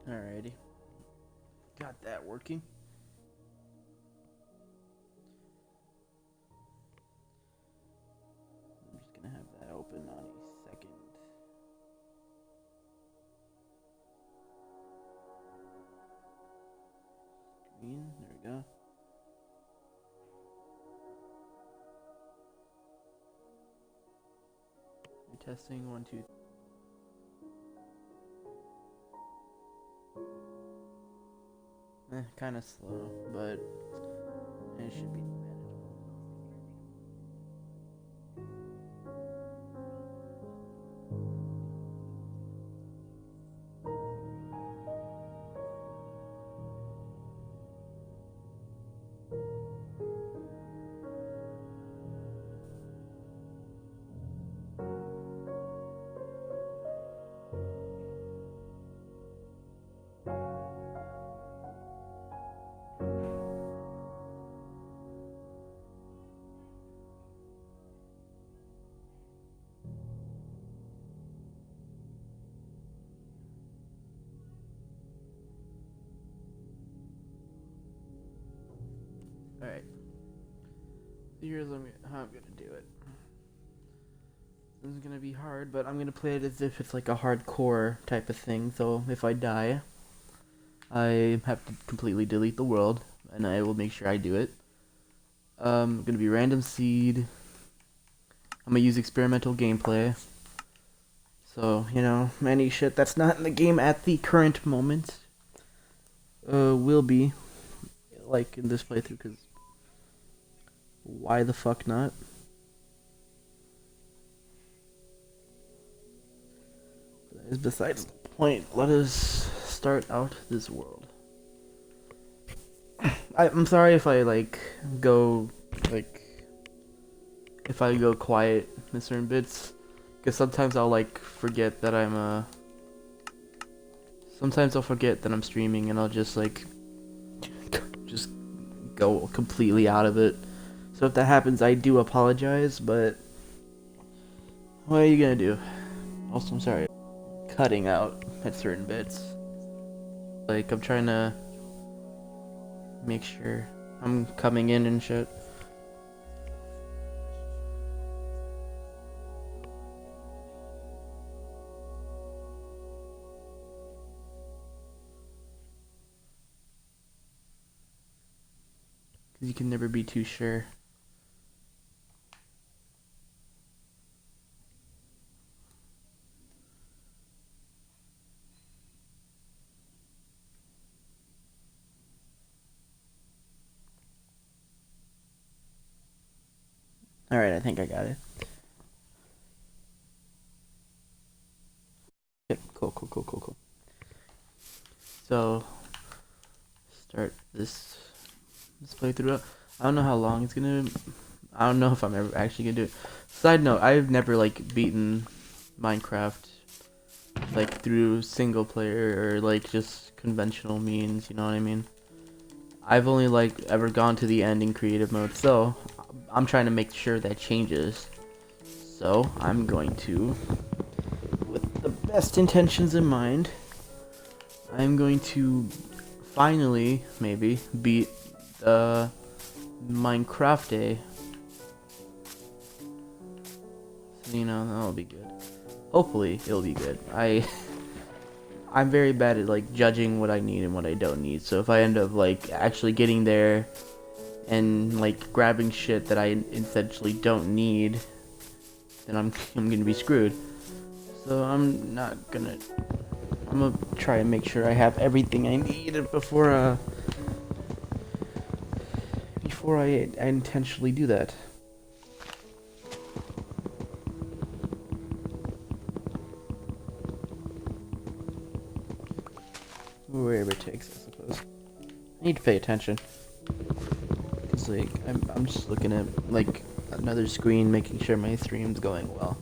Alrighty. Got that working. I'm just gonna have that open on a second. Screen, there we go. You're testing 1, 2. Kind of slow, but it should be manageable. Alright. Here's how I'm gonna do it. This is gonna be hard, but I'm gonna play it as if it's like a hardcore type of thing. So if I die, I have to completely delete the world, and I will make sure I do it. Gonna be random seed. I'm gonna use experimental gameplay. So, any shit that's not in the game at the current moment, will be, like, in this playthrough, because why the fuck not? That is besides the point. Let us start out this world. I'm sorry if I, go, if I go quiet in certain bits, because sometimes I'll, forget that sometimes I'll forget that I'm streaming, and I'll just, just go completely out of it. So if that happens, I do apologize, but what are you gonna do? Also, I'm sorry. Cutting out at certain bits. I'm trying to make sure I'm coming in and shit. Because you can never be too sure. Alright, I think I got it. Yep, cool. So, start this playthrough up. I don't know how long it's gonna. I don't know if I'm ever actually gonna do it. Side note: I've never beaten Minecraft through single player or just conventional means. You know what I mean? I've only ever gone to the end in creative mode, so I'm trying to make sure that changes. So I'm going to, with the best intentions in mind, I'm going to finally maybe beat Minecraft Day. So, that'll be good. Hopefully it'll be good. I'm very bad at judging what I need and what I don't need. So if I end up actually getting there and grabbing shit that I essentially don't need, then I'm gonna be screwed. So I'm gonna try and make sure I have everything I need before I intentionally do that. Wherever it takes, I suppose. I need to pay attention. Cause I'm just looking at another screen, making sure my stream's going well,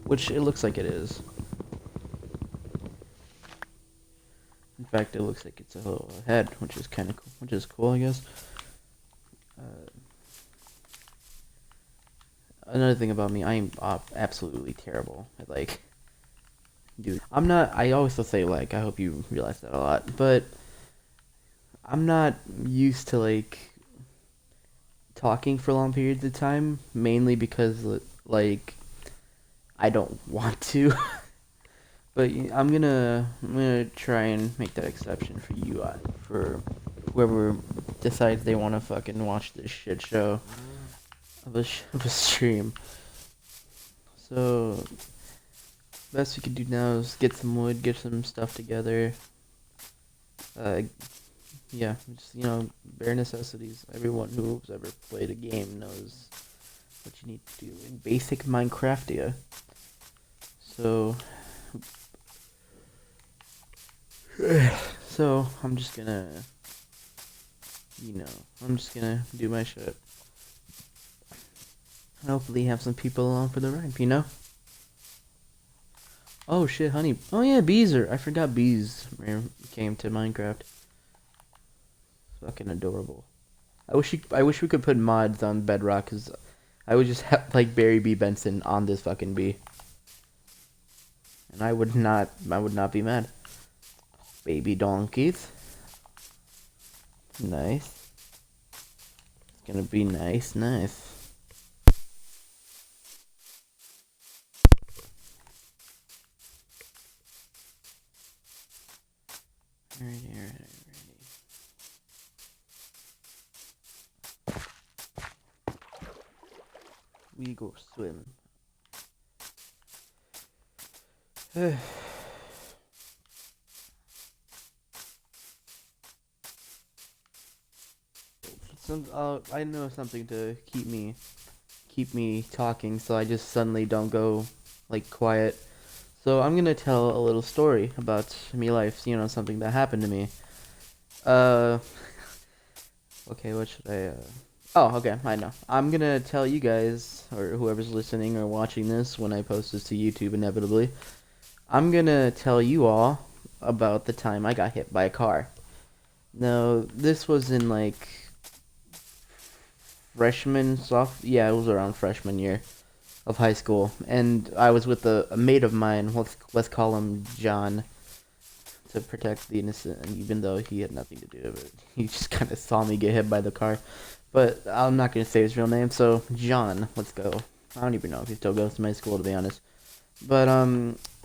which it looks like it is. In fact, it looks like it's a little ahead, which is kind of cool. Which is cool, I guess. Another thing about me, I'm absolutely terrible at dude, I'm not. I always still say like I hope you realize that a lot, but I'm not used to like talking for long periods of time, mainly because like I don't want to. But I'm gonna try and make that exception for you, for whoever decides they want to fucking watch this shit show of a stream. So best we can do now is get some wood, get some stuff together. Uh, yeah, just bare necessities. Everyone who's ever played a game knows what you need to do in basic Minecraftia. So, I'm just gonna, I'm just gonna do my shit. And hopefully have some people along for the ride, Oh shit, honey. Oh yeah, bees are. I forgot bees came to Minecraft. Fucking adorable. I wish we could put mods on Bedrock, cause I would just have like Barry B. Benson on this fucking bee, and I would not be mad. Baby donkeys. Nice. It's gonna be nice. Alrighty. We go swim. I know something to keep me talking, so I just suddenly don't go like quiet. So I'm gonna tell a little story about me life. Something that happened to me. Uh, okay, what should I? Oh, okay, I know. I'm gonna tell you guys, or whoever's listening or watching this when I post this to YouTube inevitably, I'm gonna tell you all about the time I got hit by a car. Now, this was in like yeah, it was around freshman year of high school, and I was with a mate of mine. Let's call him John, to protect the innocent, and even though he had nothing to do with it, he just kind of saw me get hit by the car. But I'm not gonna say his real name, so John, let's go. I don't even know if he still goes to my school, to be honest. But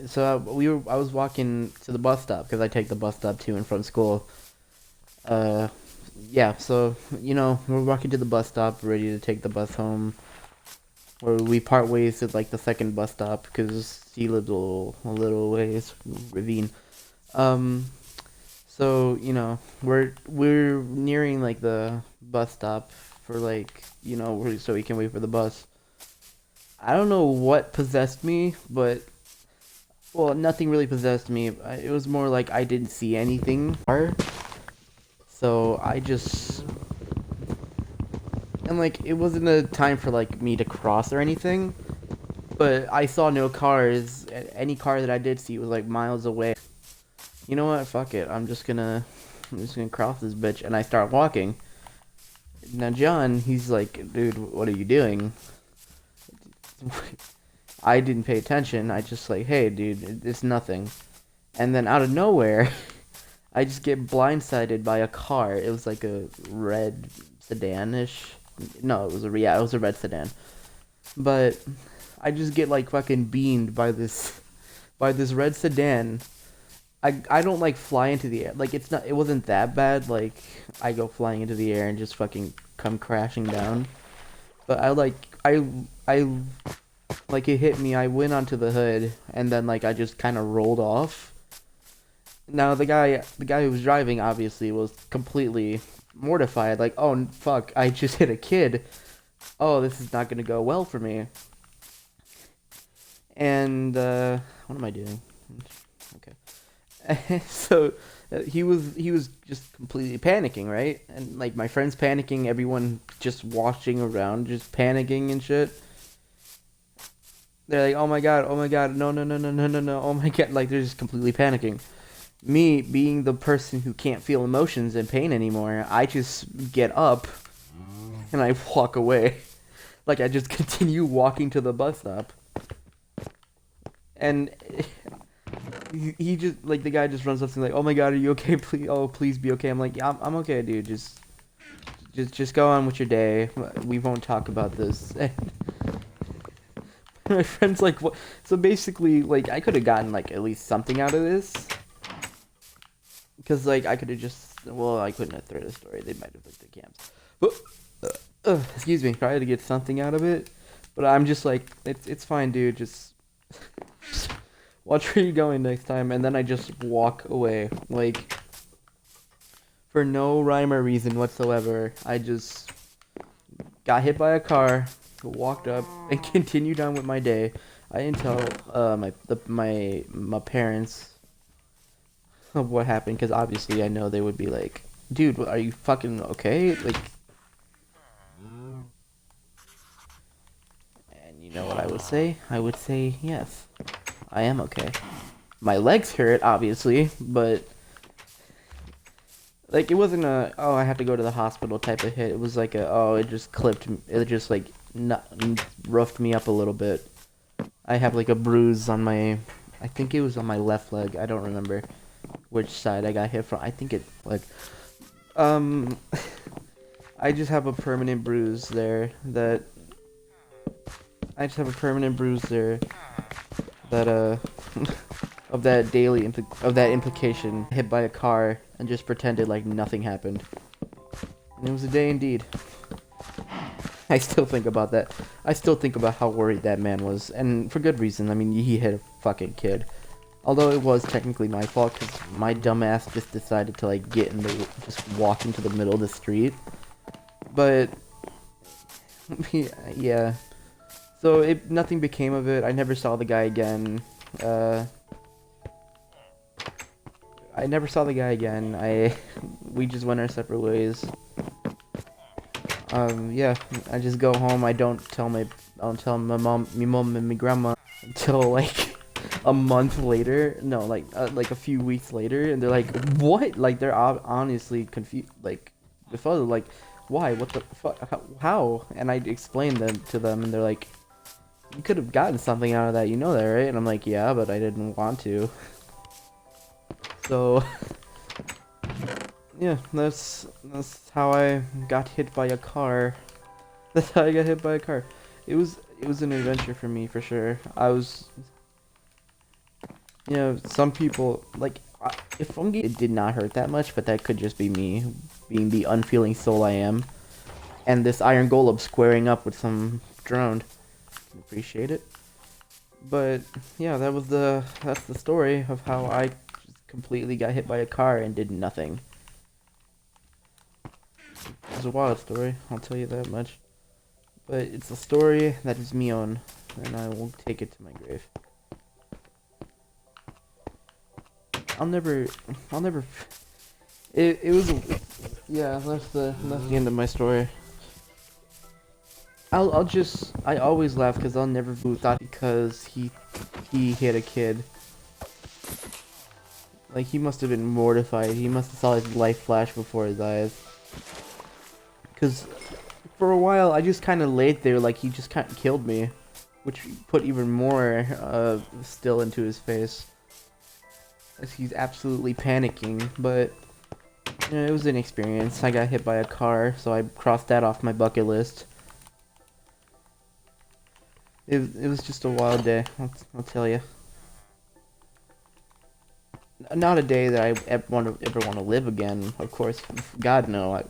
so I was walking to the bus stop because I take the bus stop to and from school. Uh, yeah, so we're walking to the bus stop, ready to take the bus home. Where we part ways at like the second bus stop because he lives a little ways, ravine. Um, so we're nearing like the bus stop for like so we can wait for the bus. I don't know what possessed me, but well, nothing really possessed me. It was more like I didn't see anything. So I just and like it wasn't a time for like me to cross or anything, but I saw no cars. Any car that I did see was like miles away. You know what? Fuck it. I'm just gonna cross this bitch, and I start walking. Now John, he's like, dude, what are you doing? I didn't pay attention. I just like, hey, dude, it's nothing. And then out of nowhere, I just get blindsided by a car. It was like a red sedan-ish. No, it was a red sedan. But I just get like fucking beamed by this red sedan. I don't like fly into the air. Like it wasn't that bad. Like I go flying into the air and just fucking come crashing down. But I like it hit me. I went onto the hood and then like I just kind of rolled off. Now the guy who was driving obviously was completely mortified. Like, oh fuck, I just hit a kid. Oh, this is not gonna go well for me. And what am I doing? Okay. So he was just completely panicking, right? And like my friends panicking, everyone just watching around, just panicking and shit. They're like, oh my god, no, oh my god, like they're just completely panicking. Me being the person who can't feel emotions and pain anymore, I just get up and I walk away. Like I just continue walking to the bus stop. And he just like the guy just runs up to me like, "Oh my God, are you okay? Please, oh please be okay." I'm like, "Yeah, I'm okay, dude. Just go on with your day. We won't talk about this." And my friend's like, "What?" So basically, like, I could have gotten like at least something out of this, because like I could have just, well, I couldn't have threaded the story. They might have looked at cams. But excuse me, try to get something out of it. But I'm just like, it's fine, dude. Just watch where you're going next time. And then I just walk away, like, for no rhyme or reason whatsoever. I just got hit by a car, walked up, and continued on with my day. I didn't tell my parents of what happened, because obviously I know they would be like, "Dude, are you fucking okay?" Like, and you know what I would say? I would say, "Yes, I am okay. My legs hurt, obviously, but like it wasn't a, oh, I have to go to the hospital type of hit. It was like a, oh, it just clipped. It just like not, roughed me up a little bit. I have like a bruise on my, I think it was on my left leg. I don't remember which side I got hit from. I think it like, um, I just have a permanent bruise there that. I just have a permanent bruise there that of that of that implication, hit by a car and just pretended like nothing happened. And it was a day indeed. I still think about that. I still think about how worried that man was, and for good reason. I mean, he hit a fucking kid. Although it was technically my fault, because my dumbass just decided to like just walk into the middle of the street. But yeah. So nothing became of it. I never saw the guy again. I never saw the guy again. We just went our separate ways. Yeah, I just go home. I don't tell my mom, and my grandma until like a month later. No, like a few weeks later, and they're like, "What?" Like they're honestly confused. Like, the father, like, "Why? What the fuck? How?" And I explained them to them, and they're like, "You could have gotten something out of that, you know that, right?" And I'm like, "Yeah, but I didn't want to." So yeah, that's how I got hit by a car. That's how I got hit by a car. It was an adventure for me, for sure. I was, you know, some people like, if only it did not hurt that much, but that could just be me being the unfeeling soul I am, and this iron golem squaring up with some drone. Appreciate it. But yeah, that's the story of how I just completely got hit by a car and did nothing. It's a wild story, I'll tell you that much. But it's a story that is me own, and I will take it to my grave. I'll never. It was. Yeah, that's the end of my story. I always laugh because I'll never thought because he hit a kid. Like, he must have been mortified. He must have saw his life flash before his eyes. Because for a while, I just kind of laid there like he just kind of killed me. Which put even more still into his face. As he's absolutely panicking. But, you know, it was an experience. I got hit by a car, so I crossed that off my bucket list. It was just a wild day, I'll tell you. Not a day that I ever want to live again, of course. God, no.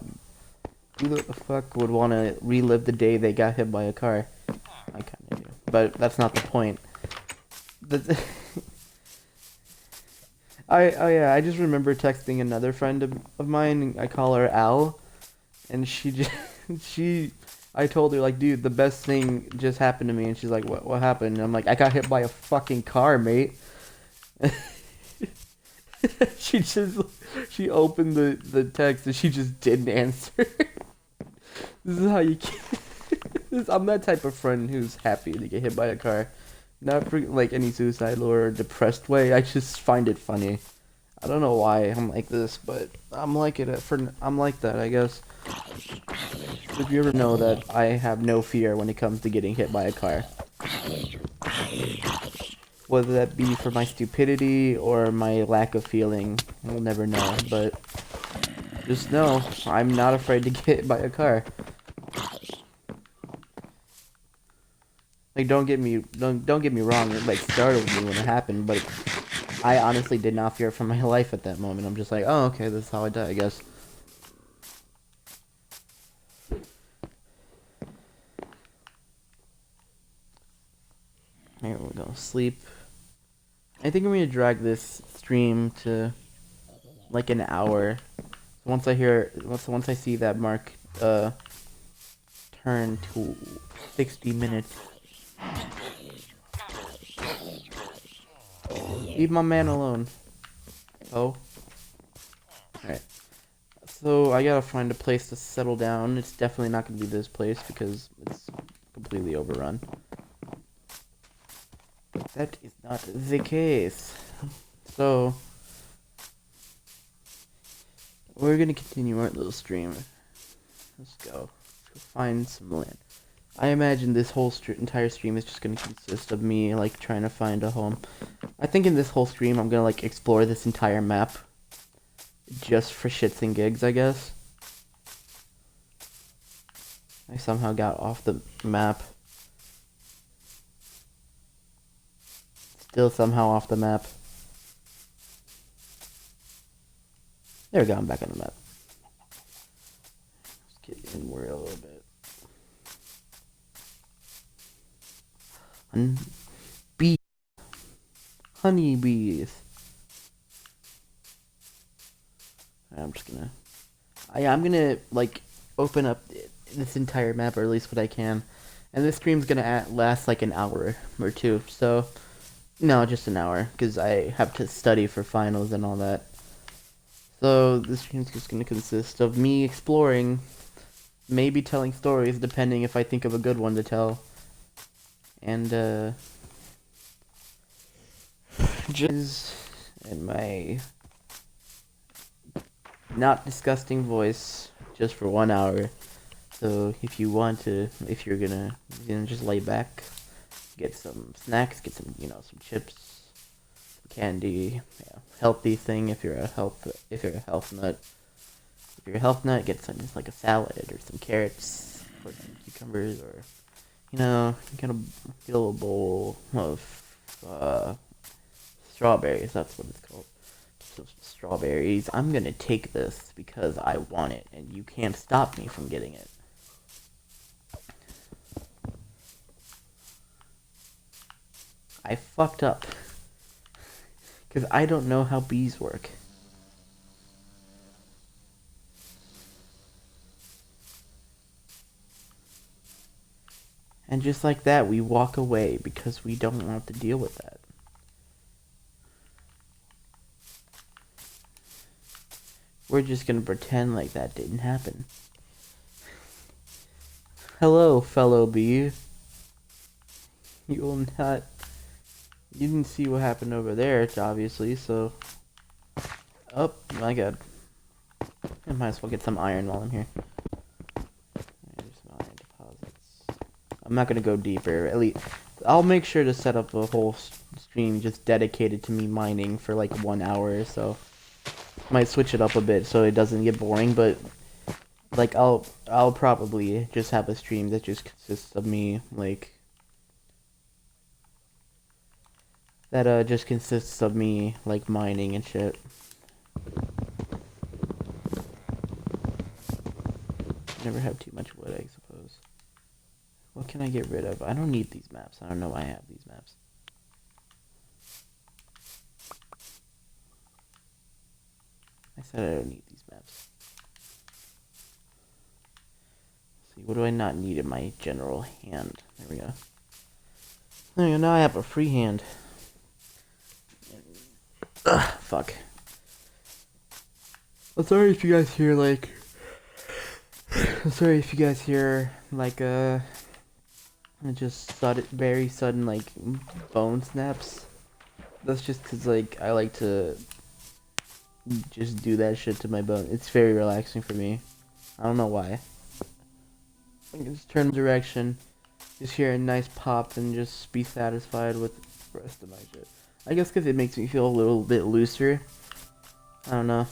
Who the fuck would want to relive the day they got hit by a car? I kind of do. But that's not the point. Yeah, I just remember texting another friend of mine. I call her Al. And I told her, like, dude, the best thing just happened to me. And she's like, what happened? And I'm like, I got hit by a fucking car, mate. She opened the text and she just didn't answer. This is how you I'm that type of friend who's happy to get hit by a car. Not for like any suicidal or depressed way. I just find it funny. I don't know why I'm like this, but I'm like that, I guess. If you ever know that I have no fear when it comes to getting hit by a car. Whether that be for my stupidity or my lack of feeling, we'll never know. But just know, I'm not afraid to get hit by a car. Like, don't get me wrong. It like startled me when it happened, but I honestly did not fear for my life at that moment. I'm just like, oh, okay, this is how I die, I guess. Here we go. Sleep. I think I'm gonna drag this stream to like an hour. Once I see that mark turn to 60 minutes. Leave my man alone. Oh. Alright. So I gotta find a place to settle down. It's definitely not gonna be this place because it's completely overrun. But that is not the case. So we're gonna continue our little stream. Let's go. Let's go find some land. I imagine this whole entire stream is just gonna consist of me like trying to find a home. I think in this whole stream I'm gonna like explore this entire map. Just for shits and gigs, I guess. I somehow got off the map. Still somehow off the map. There we go, I'm back on the map. Let's get inward a little bit. Bee. Honeybees. I'm just gonna... I'm gonna, like, open up this entire map, or at least what I can. And this stream's gonna last like an hour or two, so... No, just an hour, because I have to study for finals and all that. So this stream's just gonna consist of me exploring, maybe telling stories, depending if I think of a good one to tell. And, just in my not disgusting voice, just for 1 hour. So if you want to, if you're gonna just lay back, get some snacks, get some, some chips, some candy, healthy thing if you're a health nut. If you're a health nut, get some, just like a salad or some carrots or some cucumbers, or get a little bowl of strawberries. That's what it's called. So strawberries. I'm gonna take this because I want it, and you can't stop me from getting it. I fucked up. Because I don't know how bees work. And just like that, we walk away because we don't want to deal with that. We're just gonna pretend like that didn't happen. Hello, fellow bee. You will not... You didn't see what happened over there, obviously, so... Oh, my god. I might as well get some iron while I'm here. There's some iron deposits. I'm not gonna go deeper. At least, I'll make sure to set up a whole stream just dedicated to me mining for like 1 hour or so. Might switch it up a bit so it doesn't get boring, but... Like, I'll probably just have a stream that just consists of me, like... That just consists of me, like, mining and shit. Never have too much wood, I suppose. What can I get rid of? I don't need these maps. I don't know why I have these maps. I said I don't need these maps. Let's see, what do I not need in my general hand? There we go. There we go, now I have a free hand. Ugh, fuck. I'm sorry if you guys hear, like... just very sudden, like, bone snaps. That's just because, like, I like to just do that shit to my bone. It's very relaxing for me. I don't know why. I can just turn direction, just hear a nice pop, and just be satisfied with rest of my shit. I guess because it makes me feel a little bit looser. I don't know.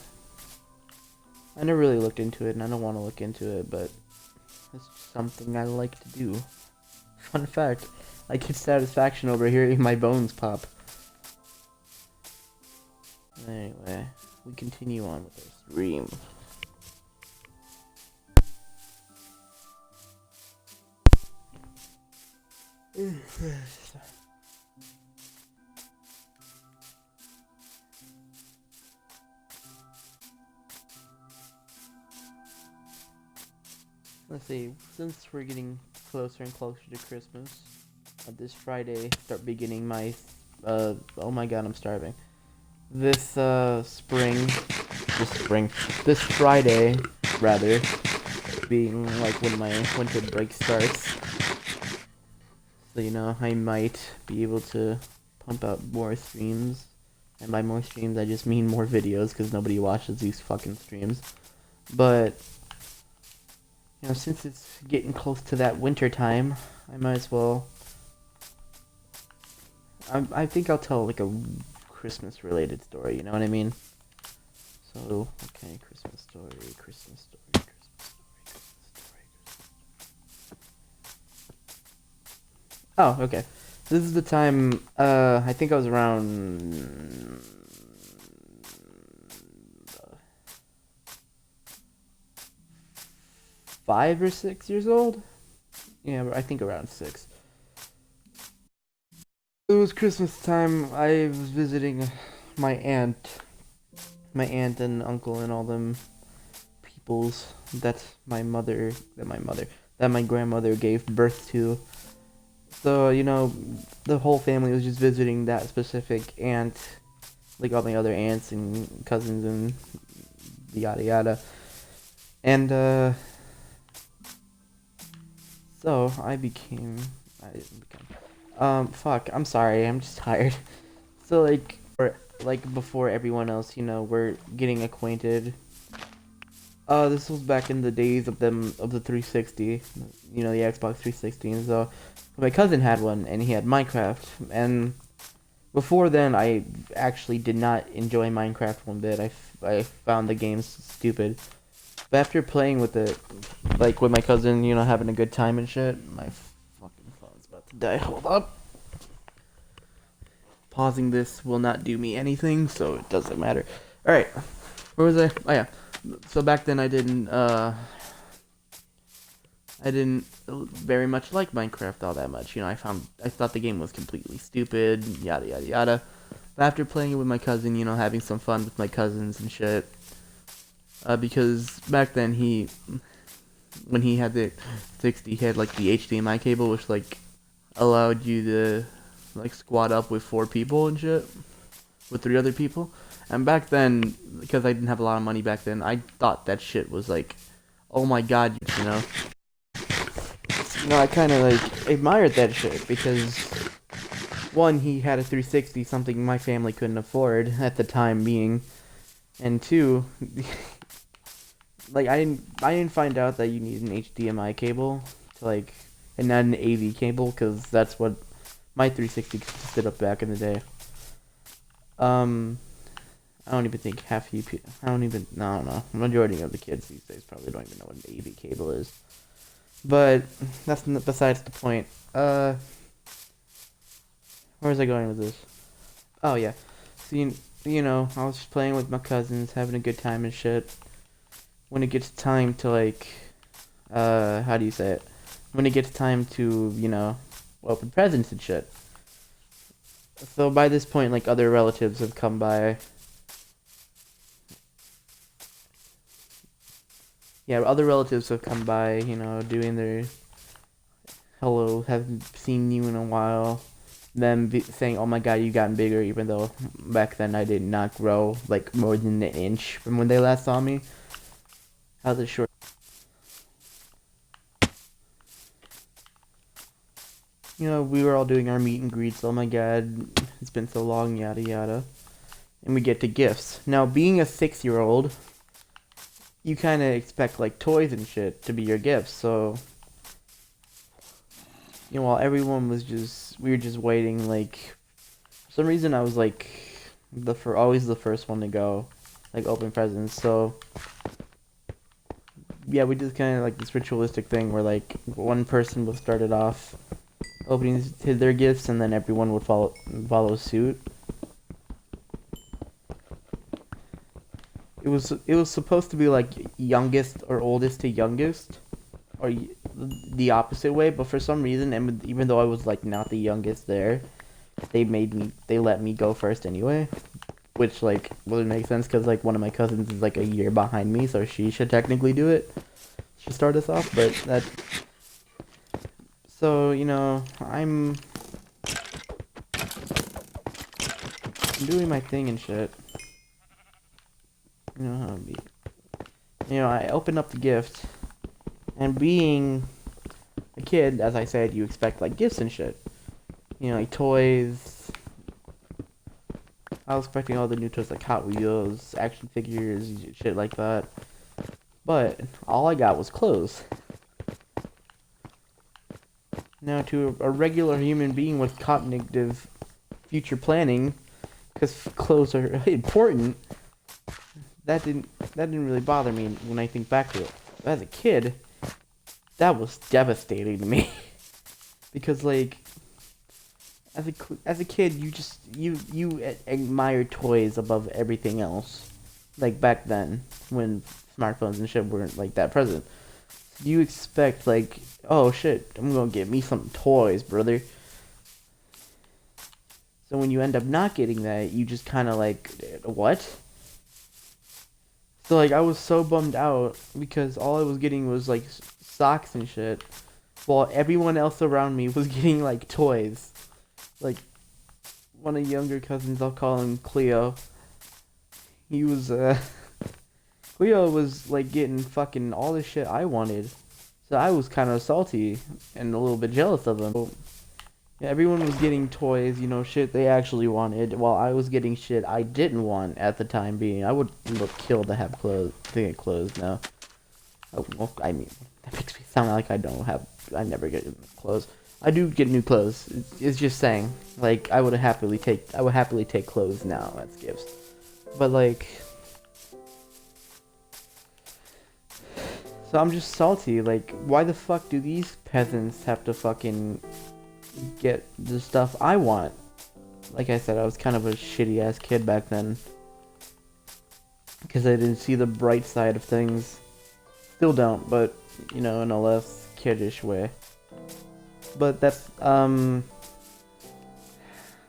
I never really looked into it, and I don't want to look into it, but it's just something I like to do. Fun fact, I get satisfaction over hearing my bones pop. Anyway, we continue on with our stream. Let's see, since we're getting closer and closer to Christmas, this Friday start beginning my, oh my god, I'm starving. This Friday, rather, being like when my winter break starts. So, you know, I might be able to pump out more streams. And by more streams, I just mean more videos, because nobody watches these fucking streams. But, you know, since it's getting close to that winter time, I might as well... I think I'll tell, like, a Christmas-related story, you know what I mean? So, okay, Christmas story. Oh, okay. This is the time, I think I was around... 5 or 6 years old? Yeah, I think around 6. It was Christmas time. I was visiting my aunt and uncle and all them peoples that my grandmother gave birth to. So, you know, the whole family was just visiting that specific aunt, like all my other aunts and cousins and yada yada. And, so I didn't become, fuck, I'm sorry, I'm just tired. So, before everyone else, you know, we're getting acquainted. This was back in the days of the 360, you know, the Xbox 360, and so my cousin had one, and he had Minecraft, and before then, I actually did not enjoy Minecraft one bit. I found the game stupid. But after playing with it, like with my cousin, you know, having a good time and shit, my fucking phone's about to die. Hold up. Pausing this will not do me anything, so it doesn't matter. Alright, where was I? Oh yeah. So back then I didn't very much like Minecraft all that much. You know, I thought the game was completely stupid, yada yada yada. But after playing it with my cousin, you know, having some fun with my cousins and shit, because back then when he had the 60, he had like the HDMI cable, which like allowed you to like squad up with 4 people and shit, with 3 other people. And back then, because I didn't have a lot of money back then, I thought that shit was like, oh my god, you know. You know, I kind of like admired that shit because, one, he had a 360, something my family couldn't afford at the time being, and 2, like I didn't find out that you need an HDMI cable to like, and not an AV cable, because that's what my 360 consisted of back in the day. I don't even think half you. I don't know. Majority of the kids these days probably don't even know what an AV cable is. But that's besides the point. Where was I going with this? Oh yeah, so you know, I was just playing with my cousins, having a good time and shit. When it gets time to like, how do you say it? When it gets time to, you know, open presents and shit. So by this point, like, other relatives have come by. Yeah, other relatives have come by, you know, doing their hello, haven't seen you in a while. Them saying, oh my god, you've gotten bigger, even though back then I did not grow, like, more than an inch from when they last saw me. How's it short? You know, we were all doing our meet and greets, oh my god, it's been so long, yada yada. And we get to gifts. Now, being a 6-year-old, you kind of expect, like, toys and shit to be your gifts, so... You know, while everyone was we were just waiting, like, For some reason, I was like always the first one to go, like open presents. So yeah, we did kind of like this ritualistic thing where like one person would start it off opening their gifts, and then everyone would follow suit. It was supposed to be like youngest or oldest to youngest, or the opposite way. But for some reason, and even though I was like not the youngest there, they let me go first anyway, which like wouldn't make sense because like one of my cousins is like a year behind me, so she should technically do it. Should start us off, but that. So I'm doing my thing and shit. You know how it be. I open up the gift, and being a kid, as I said, you expect like gifts and shit. Like toys. I was expecting all the new toys like Hot Wheels, action figures, shit like that. But all I got was clothes. Now, to a regular human being with cognitive future planning, because clothes are important, that didn't really bother me when I think back to it. But as a kid, that was devastating to me. Because like as a kid, you admire toys above everything else. Like back then, when smartphones and shit weren't like that present, you expect like, oh shit, I'm gonna get me some toys, brother. So when you end up not getting that, you just kind of like, what? So like I was so bummed out because all I was getting was like socks and shit, while everyone else around me was getting like toys. Like one of the younger cousins, I'll call him Cleo. He was Cleo was like getting fucking all the shit I wanted. So I was kind of salty and a little bit jealous of them. Yeah, everyone was getting toys, shit they actually wanted, while I was getting shit I didn't want at the time being. I would look kill to have clothes, to get clothes now. Oh, well, I mean, that makes me sound like I never get clothes. I do get new clothes. It's just saying, like, I would happily take clothes now as gifts. But like, so I'm just salty. Like, why the fuck do these peasants have to fucking get the stuff I want? Like I said, I was kind of a shitty ass kid back then. Because I didn't see the bright side of things. Still don't, but, in a less kiddish way. But that's, I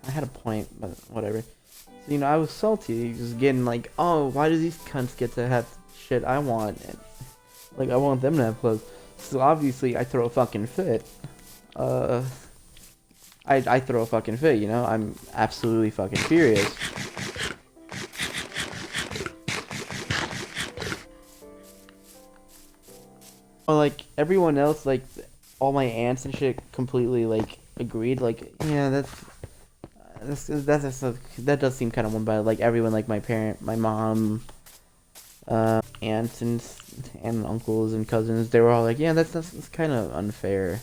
had a point, but whatever. So, I was salty, just getting like, oh, why do these cunts get to have shit I want? And, like, I want them to have clothes. So obviously, I throw a fucking fit. I throw a fucking fit, I'm absolutely fucking furious. Well, like, everyone else, like, all my aunts and shit completely, like, agreed, like, yeah, that does seem kind of one bad. Like, everyone, like, my mom, aunts and uncles and cousins, they were all like, yeah, that's kind of unfair.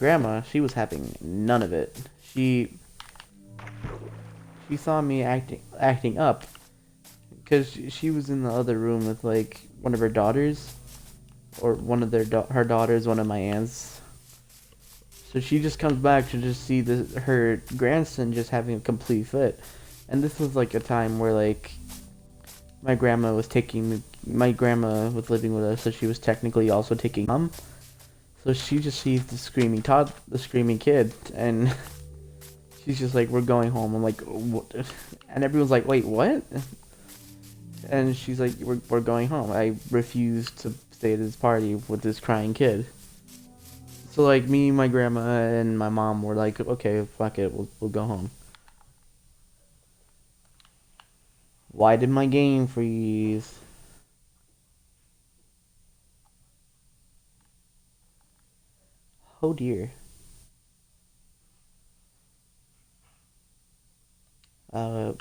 Grandma, she was having none of it. She saw me acting up because she was in the other room with like one of her daughters, or one of her daughters, one of my aunts. So she just comes back to just see her grandson just having a complete fit, and this was like a time where like my grandma was living with us, so she was technically also taking mom. So she just sees the screaming kid, and she's just like, "We're going home." I'm like, "What?" And everyone's like, "Wait, what?" And she's like, "We're going home." I refuse to stay at this party with this crying kid. So like me, my grandma, and my mom were like, "Okay, fuck it, we'll go home." Why did my game freeze? Oh dear. Uh,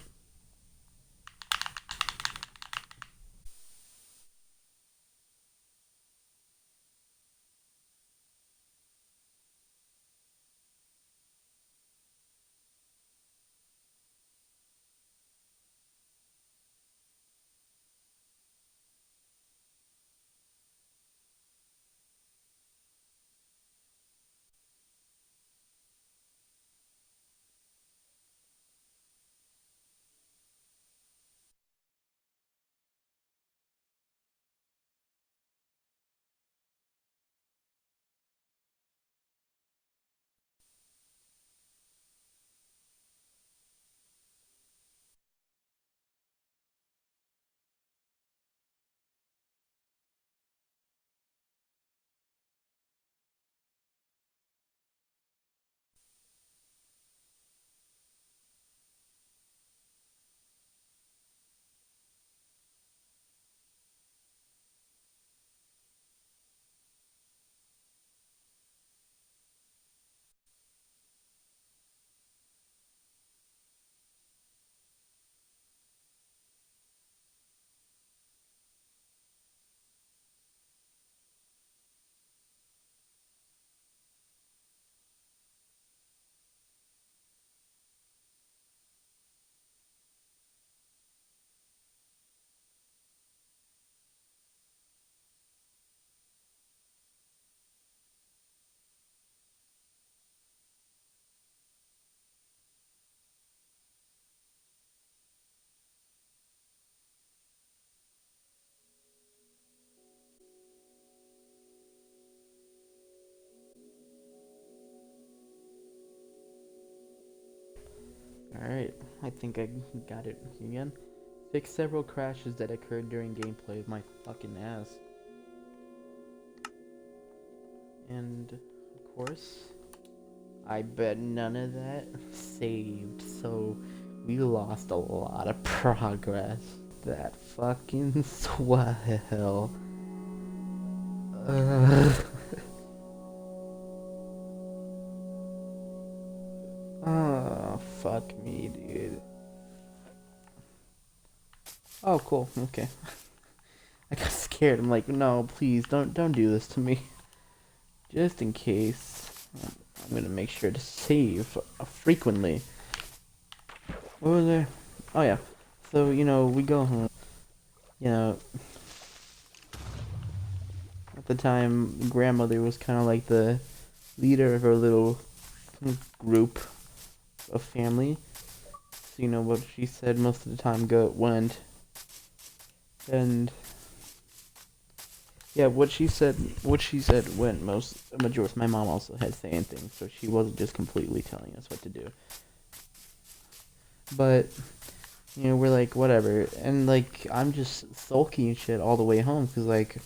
Alright, I think I got it again. Fix several crashes that occurred during gameplay of my fucking ass. And, of course, I bet none of that saved, so we lost a lot of progress. That fucking swell. Oh, fuck me, dude. Oh, cool. Okay. I got scared. I'm like, no, please, don't do this to me. Just in case, I'm gonna make sure to save frequently. What was there? Oh yeah. So we go home. You know, at the time, grandmother was kind of like the leader of our little group of family. So what she said most of the time went. And yeah, what she said went majority. My mom also had saying things, so she wasn't just completely telling us what to do. But we're like whatever, and like I'm just sulky and shit all the way home because like,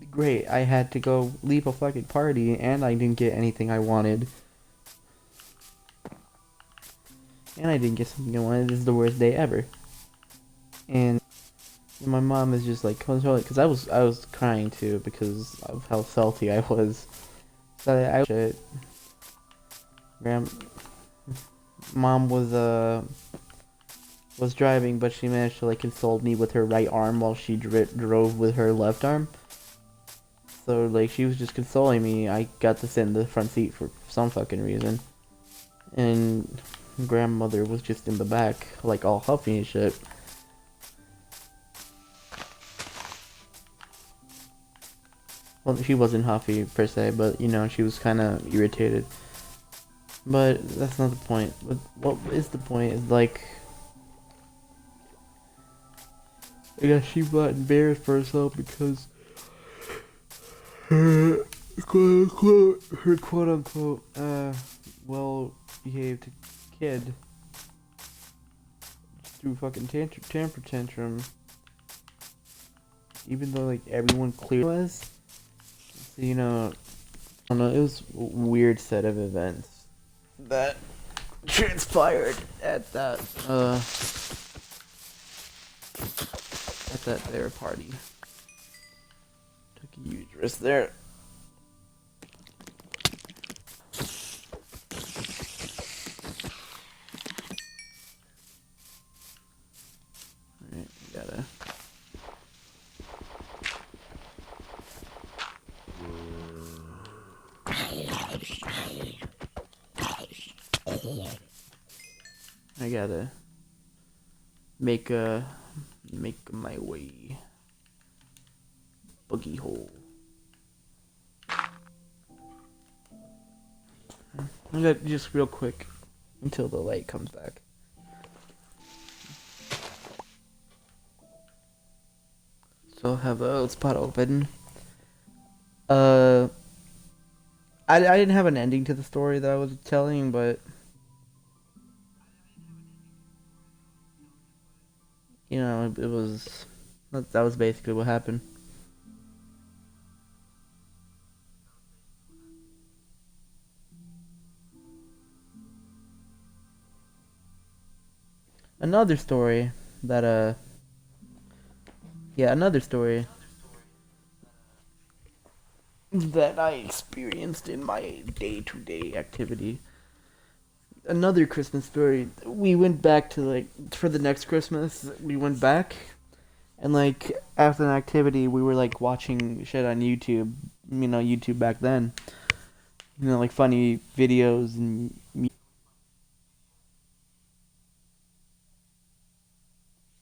great, I had to go leave a fucking party and I didn't get anything I wanted, and I didn't get something I wanted. This is the worst day ever, and my mom is just like controlling because I was crying too because of how salty I was. So I shit. Grand mom was driving, but she managed to like console me with her right arm while she drove with her left arm. So like she was just consoling me. I got to sit in the front seat for some fucking reason, and grandmother was just in the back, like all huffy and shit. Well, she wasn't huffy per se, but she was kind of irritated. But that's not the point. What is the point is like, I guess she got embarrassed for herself because her quote unquote well behaved kid threw fucking temper tantrum, even though like everyone clearly was. So I don't know. It was a weird set of events that transpired at that their party. Took a huge risk there. Alright, we gotta. I gotta make my way. Boogie hole. I got just real quick until the light comes back. So I'll have a spot open. I didn't have an ending to the story that I was telling, but it was that was basically what happened. Another story that another story that I experienced in my day-to-day activity. Another Christmas story. We went back to like for the next Christmas. We went back, and like after an activity, we were like watching shit on YouTube. YouTube back then. Like funny videos and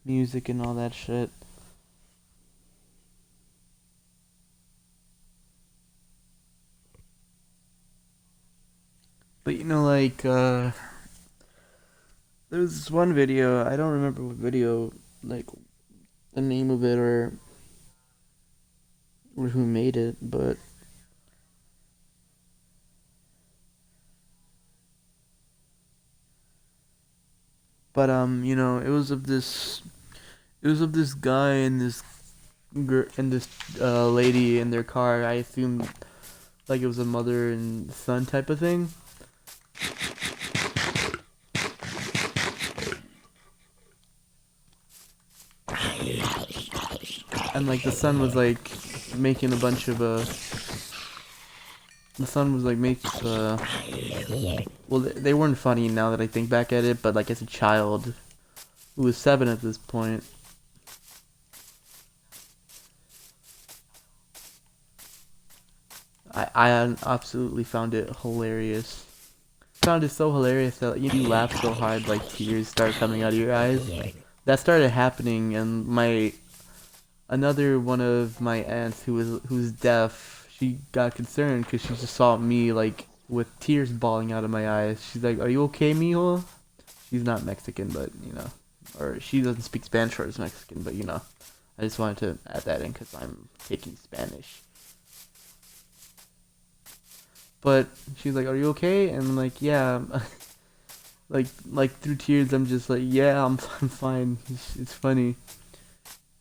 music and all that shit. But like there's this one video. I don't remember what video, like the name of it or who made it, but But you know, it was of this guy and this lady in their car. I assumed like it was a mother and son type of thing. And like the son was like making a bunch of the son was like well, they weren't funny now that I think back at it, but like as a child who was 7 at this point, I absolutely found it hilarious. Found it so hilarious that you laugh so hard like tears start coming out of your eyes. That started happening, and my another one of my aunts who's deaf, she got concerned because she just saw me like with tears balling out of my eyes. She's like, "Are you okay, mijo?" She's not Mexican, but you know, or she doesn't speak Spanish or is Mexican, but you know, I just wanted to add that in because I'm taking Spanish. But she's like, "Are you okay?" And I'm like, "Yeah." like through tears, I'm just like, "Yeah, I'm fine." It's funny.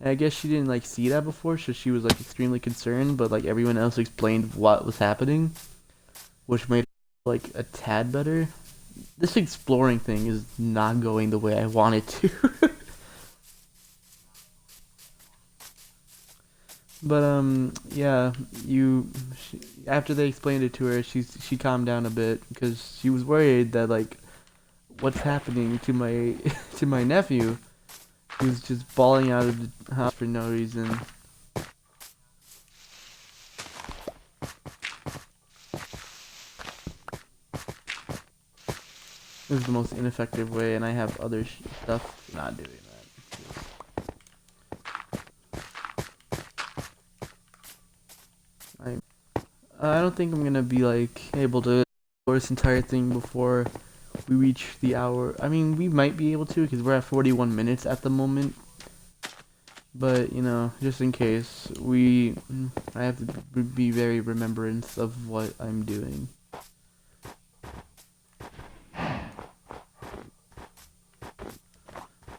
And I guess she didn't like see that before, so she was like extremely concerned. But like everyone else explained what was happening, which made it like a tad better. This exploring thing is not going the way I want it to. But yeah, after they explained it to her, she calmed down a bit because she was worried that like what's happening to my to my nephew, who's just bawling out of the house for no reason. This is the most ineffective way, and I have other stuff not doing that. I don't think I'm gonna be like able to explore this entire thing before we reach the hour. I mean, we might be able to because we're at 41 minutes at the moment. But you know, just in case, I have to be very remembrance of what I'm doing.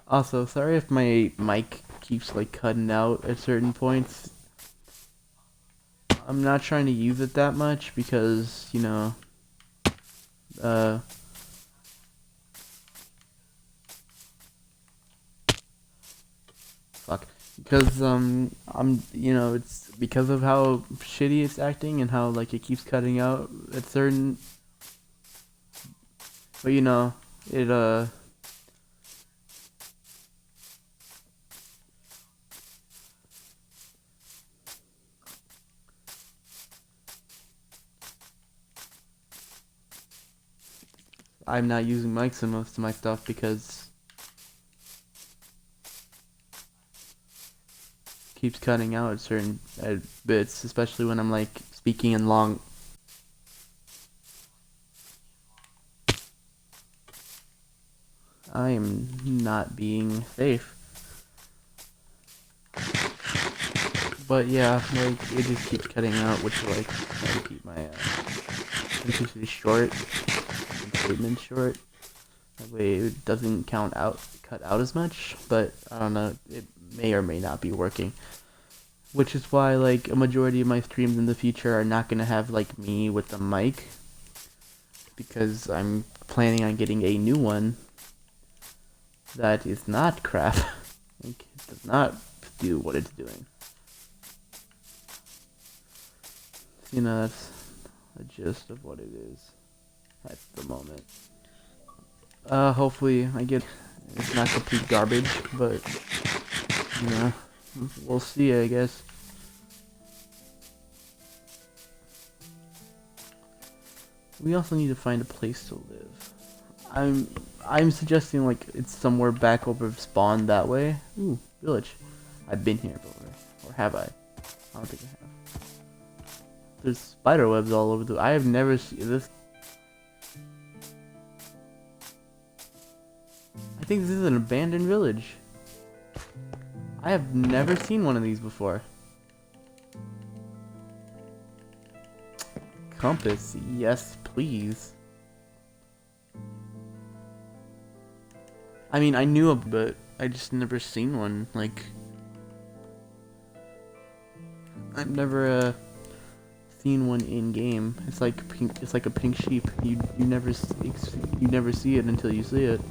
Also, sorry if my mic keeps like cutting out at certain points. I'm not trying to use it that much because, you know, uh, fuck. Because, you know, it's because of how shitty it's acting and how, like, it keeps cutting out at certain, but, you know, it, I'm not using mics in most of my stuff because it keeps cutting out at certain bits, especially when I'm, like, speaking in long. I am not being safe. But yeah, like, it just keeps cutting out, which, like, try to keep my, sentences short, and statements short. That way it doesn't cut out as much, but I don't know, it may or may not be working. Which is why, like, a majority of my streams in the future are not gonna have, like, me with the mic, because I'm planning on getting a new one that is not crap. Like, it does not do what it's doing. You know, that's the gist of what it is at the moment. Hopefully I get it's not complete garbage, but you know, we'll see, I guess. We also need to find a place to live. I'm suggesting like it's somewhere back over spawn that way. Ooh, village. I've been here before, or have I? I don't think I have. There's spider webs all over I have never seen this. I think this is an abandoned village. I have never seen one of these before. Compass, yes, please. I mean, I knew of, but I just never seen one. Like, I've never seen one in game. It's like pink. It's like a pink sheep. You never see it until you see it.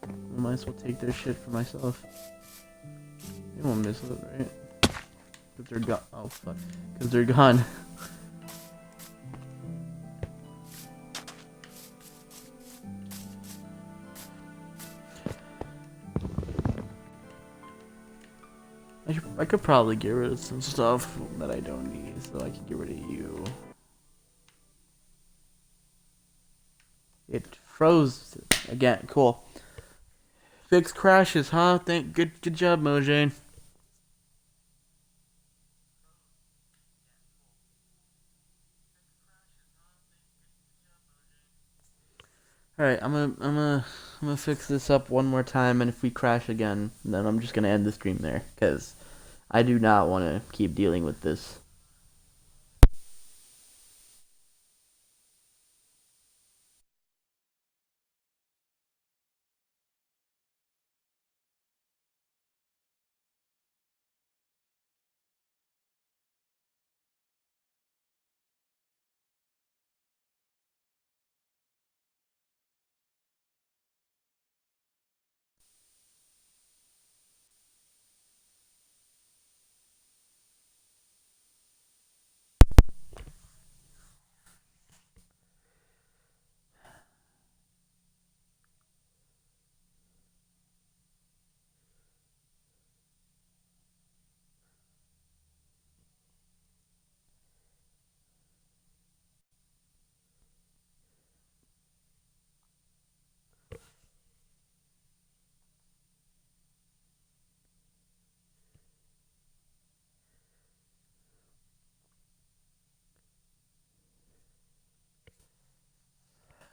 I might as well take their shit for myself. They won't miss it, right? Cause they're gone. Oh fuck. Cause they're gone. I could probably get rid of some stuff that I don't need, so I can get rid of you. It froze again. Cool. Fix crashes, huh? Good job, Mojang. All right, I'm gonna fix this up one more time, and if we crash again, then I'm just gonna end the stream there, cause I do not want to keep dealing with this.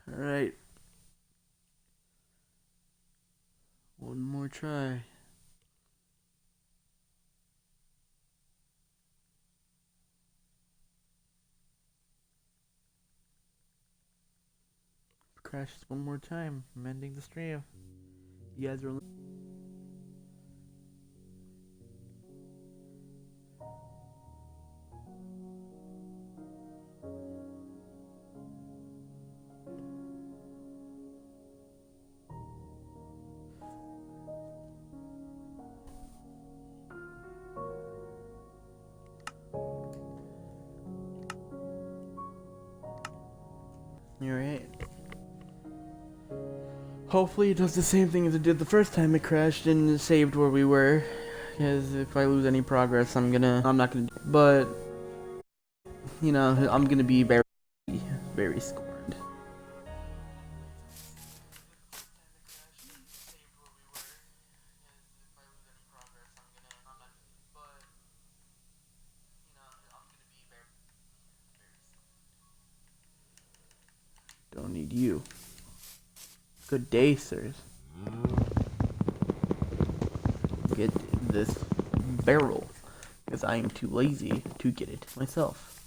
All right, one more try. Crashes one more time. I'm ending the stream. You guys are. You're right. Hopefully it does the same thing as it did the first time it crashed and saved where we were. Because if I lose any progress, I'm not gonna, but, you know, I'm gonna be very scorned. Don't need you. Good day, sirs. Get this barrel, because I am too lazy to get it myself.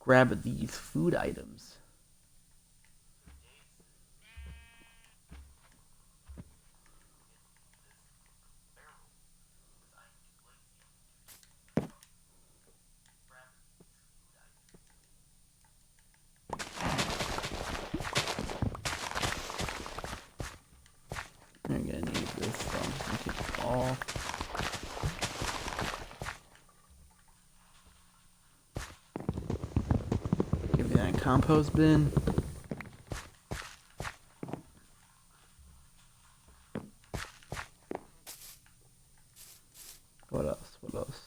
Grab these food items. I'm gonna need this, so I'm just gonna take it all. Give me that compost bin. What else? What else?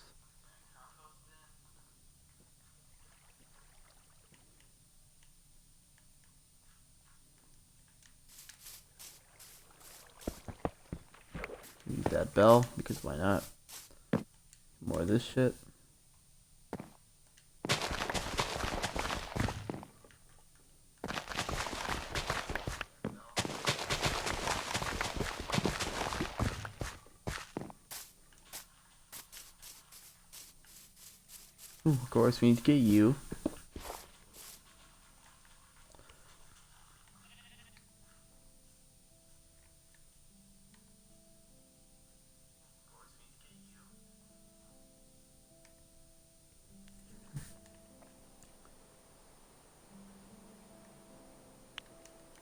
Use that bell, because why not? More of this shit. Ooh, of course, we need to get you.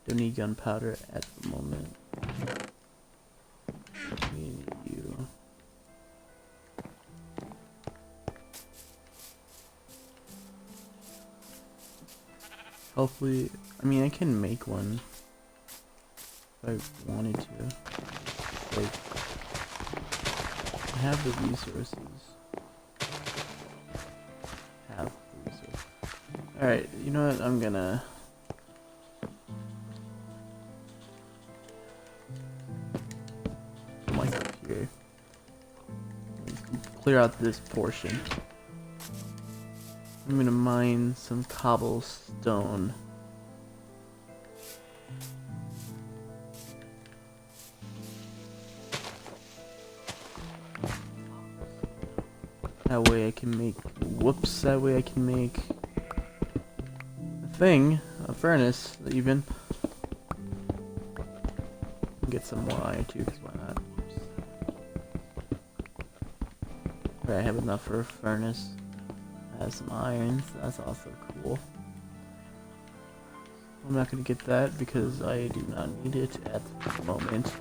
Don't need gunpowder at the moment. We need you. Hopefully, I mean, I can make one if I wanted to. Like, I have the resources. Alright, you know what? I'm gonna... put myself here. Clear out this portion. I'm gonna mine some cobblestone. That way I can make... whoops, that way I can make... a furnace, even. Get some more iron too, because why not? Alright, I have enough for a furnace. I have some iron, so that's also cool. I'm not going to get that because I do not need it at the moment.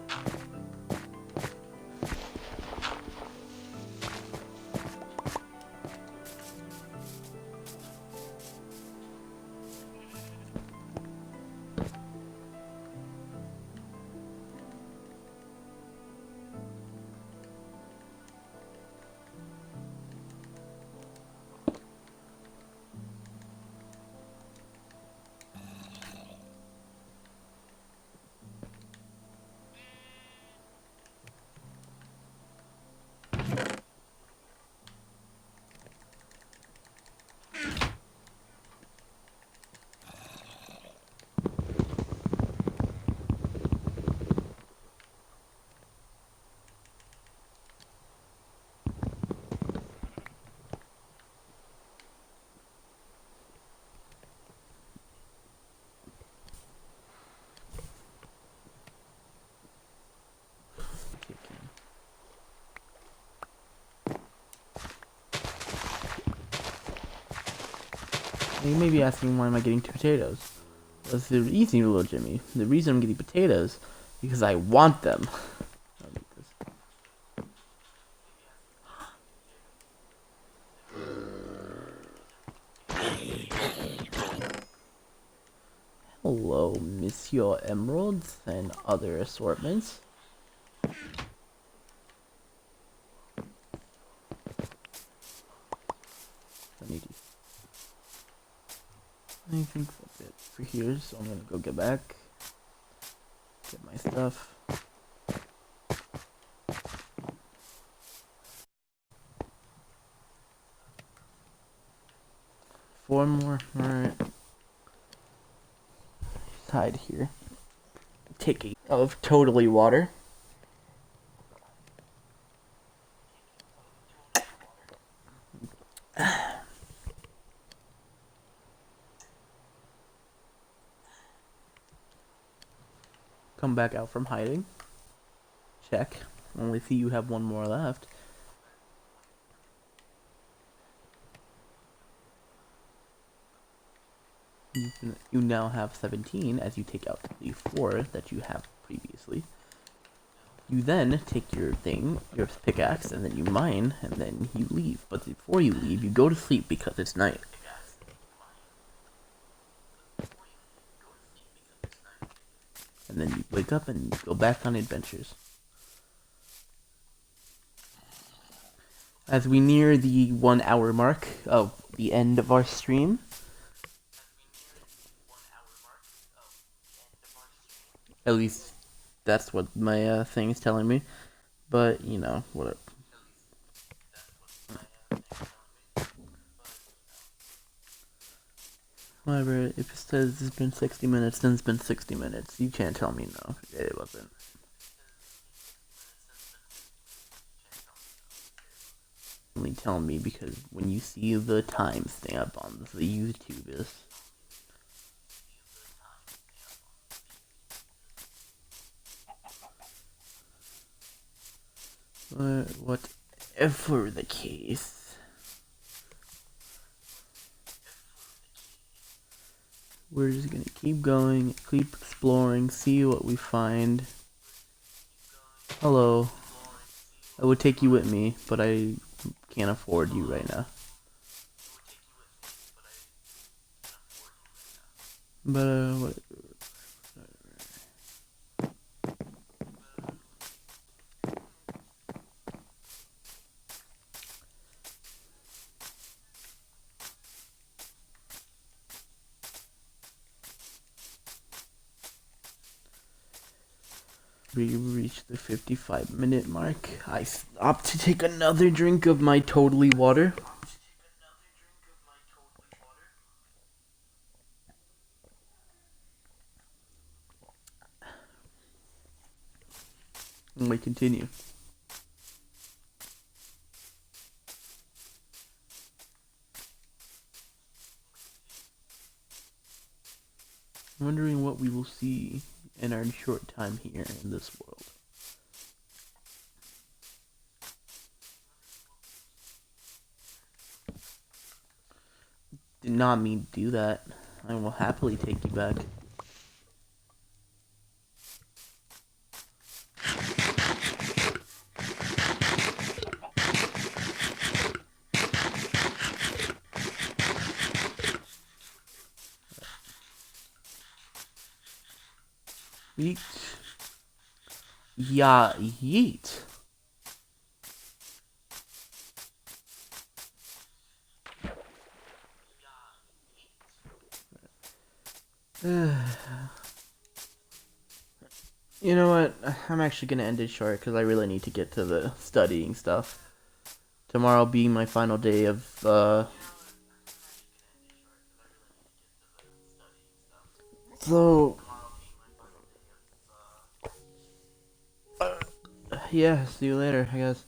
You may be asking, why am I getting 2 potatoes? That's the easy, little Jimmy. The reason I'm getting potatoes because I want them. Hello, Monsieur Emeralds and other assortments. I think that's it for here, so I'm gonna go get back, get my stuff. Four more, alright. Hide here. Take a of totally water. Come back out from hiding. Check. Only see you have one more left. You now have 17 as you take out the 4 that you have previously. You then take your thing, your pickaxe, and then you mine, and then you leave. But before you leave, you go to sleep because it's night. And then you wake up and go back on adventures. As we near the 1 hour mark of the end of our stream. At least that's what my thing is telling me. But, you know, whatever. Whatever, if it says it's been 60 minutes, then it's been 60 minutes. You can't tell me no, it wasn't. Only tell me because when you see the timestamp on the YouTube is. Whatever the case. we're just gonna keep going, keep exploring, see what we find. Hello. I would take you with me, but I can't afford you right now. But what? We reached the 55-minute mark. I stopped to take another drink of my totally water. And we continue. Wondering what we will see in our short time here in this world. Did not mean to do that. I will happily take you back. Yeet. Yeah, yeet. You know what? I'm actually gonna end it short because I really need to get to the studying stuff. Tomorrow being my final day of so yeah, see you later, I guess.